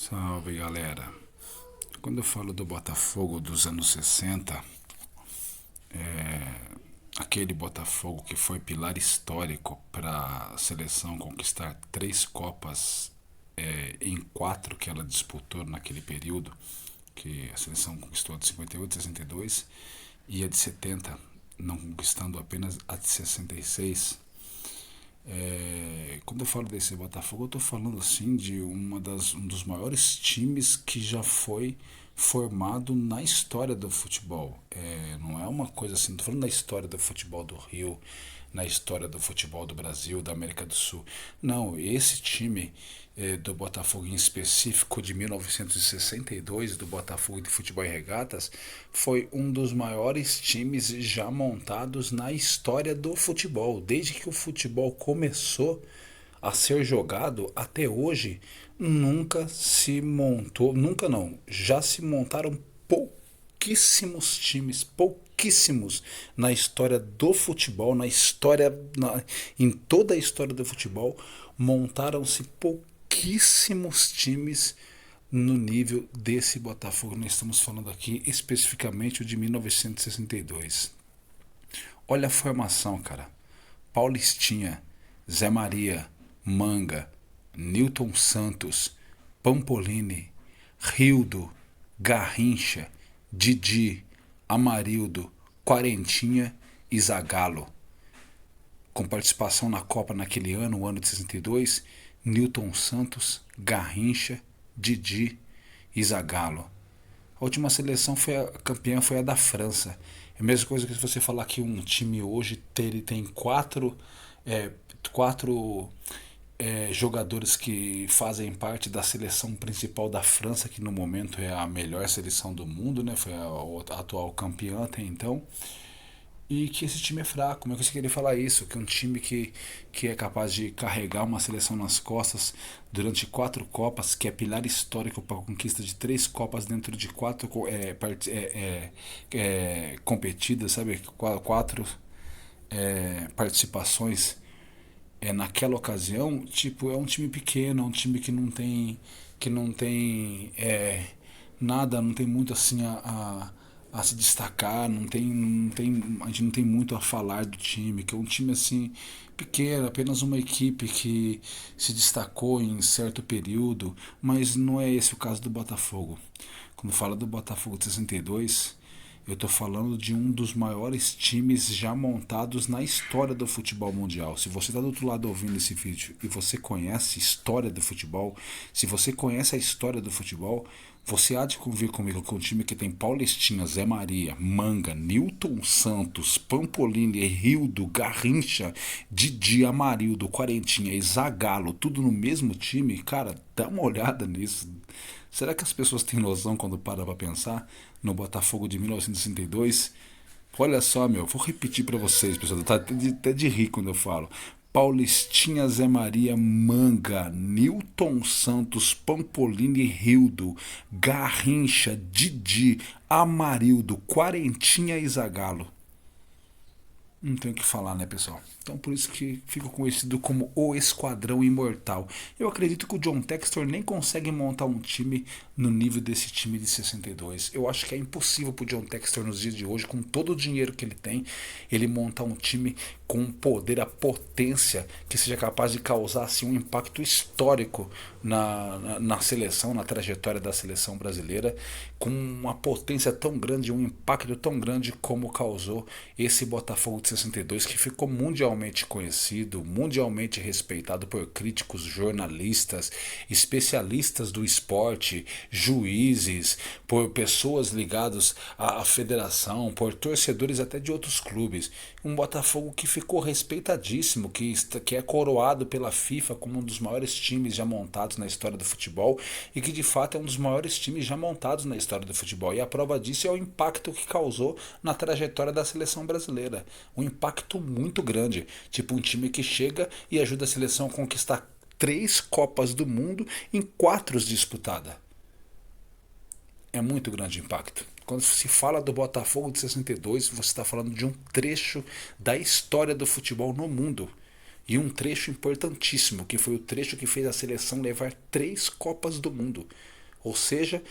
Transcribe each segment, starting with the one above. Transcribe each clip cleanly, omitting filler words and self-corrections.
Salve, galera. Quando eu falo do Botafogo dos anos 60, aquele Botafogo que foi pilar histórico para a seleção conquistar 3 Copas em 4 que ela disputou naquele período, que a seleção conquistou a de 58, 62 e a de 70, não conquistando apenas a de 66. Quando eu falo desse Botafogo, eu estou falando assim de um dos maiores times que já foi formado na história do futebol. Não é uma coisa assim, estou falando da história do futebol do Rio, na história do futebol do Brasil, da América do Sul. Não, esse time do Botafogo em específico de 1962, do Botafogo de Futebol e Regatas, foi um dos maiores times já montados na história do futebol. Desde que o futebol começou a ser jogado até hoje, nunca se montou, nunca não, já se montaram pouquíssimos times, pouquíssimos na história do futebol, em toda a história do futebol, montaram-se pouquíssimos times no nível desse Botafogo. Nós estamos falando aqui especificamente o de 1962. Olha a formação, cara. Paulistinha, Zé Maria, Manga, Newton Santos, Pampolini, Rildo, Garrincha, Didi, Amarildo, Quarentinha e Zagallo. Com participação na Copa naquele ano, o ano de 62, Newton Santos, Garrincha, Didi e Zagallo. A última seleção foi a campeã foi a da França. É a mesma coisa que se você falar que um time hoje tem quatro jogadores que fazem parte da seleção principal da França, que no momento é a melhor seleção do mundo, né? Foi a atual campeã até então. E que esse time é fraco. Como é que você queria falar isso? Que um time que é capaz de carregar uma seleção nas costas durante 4 Copas, que é pilar histórico para a conquista de 3 Copas dentro de competidas, sabe? Quatro participações naquela ocasião, tipo, é um time pequeno, é um time que não tem nada, não tem muito assim a se destacar, a gente não tem muito a falar do time, que é um time assim pequeno, apenas uma equipe que se destacou em certo período, mas não é esse o caso do Botafogo. Quando fala do Botafogo de 62, eu estou falando de um dos maiores times já montados na história do futebol mundial. Se você está do outro lado ouvindo esse vídeo e você conhece a história do futebol, se você conhece a história do futebol, você há de convir comigo que um time que tem Paulistinha, Zé Maria, Manga, Newton Santos, Pampolini, Rildo, Garrincha, Didi, Amarildo, Quarentinha e Zagallo, tudo no mesmo time, cara, dá uma olhada nisso. Será que as pessoas têm noção quando param pra pensar no Botafogo de 1962? Olha só, meu, vou repetir pra vocês, pessoal, tá até de rir quando eu falo. Paulistinha, Zé Maria, Manga, Newton Santos, Pampolini, Rildo, Garrincha, Didi, Amarildo, Quarentinha e Zagallo. Não tem o que falar, né, pessoal? Então por isso que fica conhecido como o Esquadrão Imortal. Eu acredito que o John Textor nem consegue montar um time no nível desse time de 62. Eu acho que é impossível pro John Textor nos dias de hoje, com todo o dinheiro que ele tem, ele montar um time com o poder, a potência que seja capaz de causar assim, um impacto histórico na seleção, na trajetória da seleção brasileira, com uma potência tão grande, um impacto tão grande como causou esse Botafogo de 62, que ficou mundialmente conhecido, mundialmente respeitado por críticos, jornalistas, especialistas do esporte, juízes, por pessoas ligadas à federação, por torcedores até de outros clubes. Um Botafogo que ficou respeitadíssimo, que é coroado pela FIFA como um dos maiores times já montados na história do futebol e que de fato é um dos maiores times já montados na história do futebol. E a prova disso é o impacto que causou na trajetória da seleção brasileira. Um impacto muito grande. Tipo um time que chega e ajuda a seleção a conquistar 3 Copas do Mundo em 4 disputadas. É muito grande o impacto. Quando se fala do Botafogo de 62, você está falando de um trecho da história do futebol no mundo. E um trecho importantíssimo, que foi o trecho que fez a seleção levar 3 Copas do Mundo. Ou seja,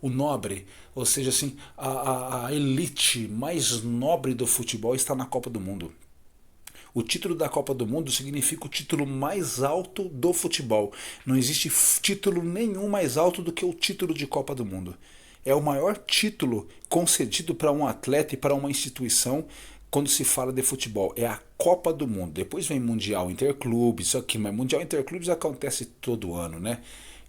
o nobre, ou seja, assim, a elite mais nobre do futebol está na Copa do Mundo. O título da Copa do Mundo significa o título mais alto do futebol. Não existe título nenhum mais alto do que o título de Copa do Mundo. É o maior título concedido para um atleta e para uma instituição quando se fala de futebol. É a Copa do Mundo. Depois vem Mundial Interclubes, isso aqui, mas Mundial Interclubes acontece todo ano, né?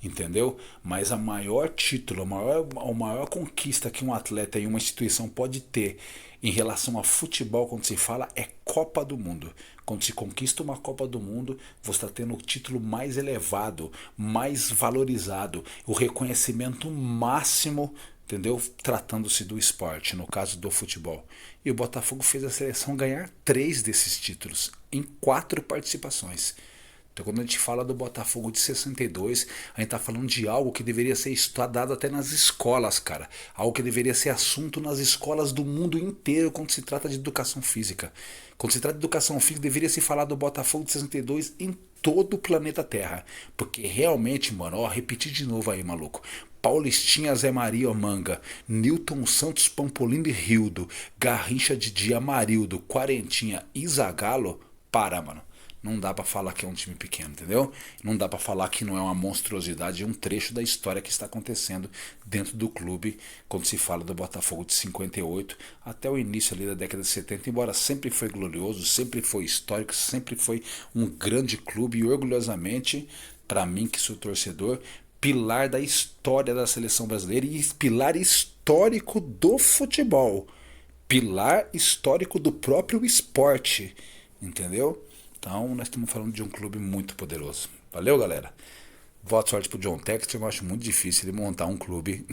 Entendeu? Mas a maior título, a maior conquista que um atleta e uma instituição pode ter em relação a futebol, quando se fala, é Copa do Mundo. Quando se conquista uma Copa do Mundo, você está tendo o título mais elevado, mais valorizado, o reconhecimento máximo, entendeu? Tratando-se do esporte, no caso do futebol. E o Botafogo fez a seleção ganhar 3 desses títulos em 4 participações. Então, quando a gente fala do Botafogo de 62, a gente tá falando de algo que deveria ser estudado até nas escolas, cara. Algo que deveria ser assunto nas escolas do mundo inteiro quando se trata de educação física. Quando se trata de educação física, deveria se falar do Botafogo de 62 em todo o planeta Terra. Porque realmente, mano, ó, repetir de novo aí, maluco. Paulistinha, Zé Maria Manga, Newton Santos, Pampolino e Rildo, Garrincha, Didi, Amarildo, Quarentinha e Zagallo, para, mano. Não dá pra falar que é um time pequeno, entendeu? Não dá pra falar que não é uma monstruosidade, é um trecho da história que está acontecendo dentro do clube quando se fala do Botafogo de 58 até o início ali da década de 70, embora sempre foi glorioso, sempre foi histórico, sempre foi um grande clube e orgulhosamente, pra mim que sou torcedor, pilar da história da seleção brasileira e pilar histórico do futebol. Pilar histórico do próprio esporte, entendeu? Então, nós estamos falando de um clube muito poderoso. Valeu, galera? Boa sorte pro John Textor. Eu acho muito difícil ele montar um clube,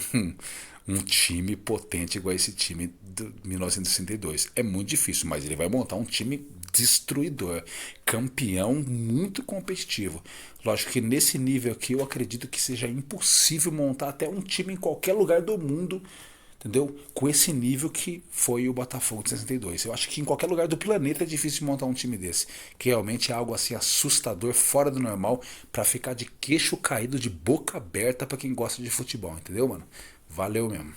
um time potente igual esse time de 1962. É muito difícil, mas ele vai montar um time destruidor, campeão, muito competitivo. Lógico que nesse nível aqui eu acredito que seja impossível montar até um time em qualquer lugar do mundo, entendeu? Com esse nível que foi o Botafogo de 62. Eu acho que em qualquer lugar do planeta é difícil montar um time desse. Que realmente é algo assim assustador, fora do normal, pra ficar de queixo caído, de boca aberta pra quem gosta de futebol, entendeu, mano? Valeu mesmo.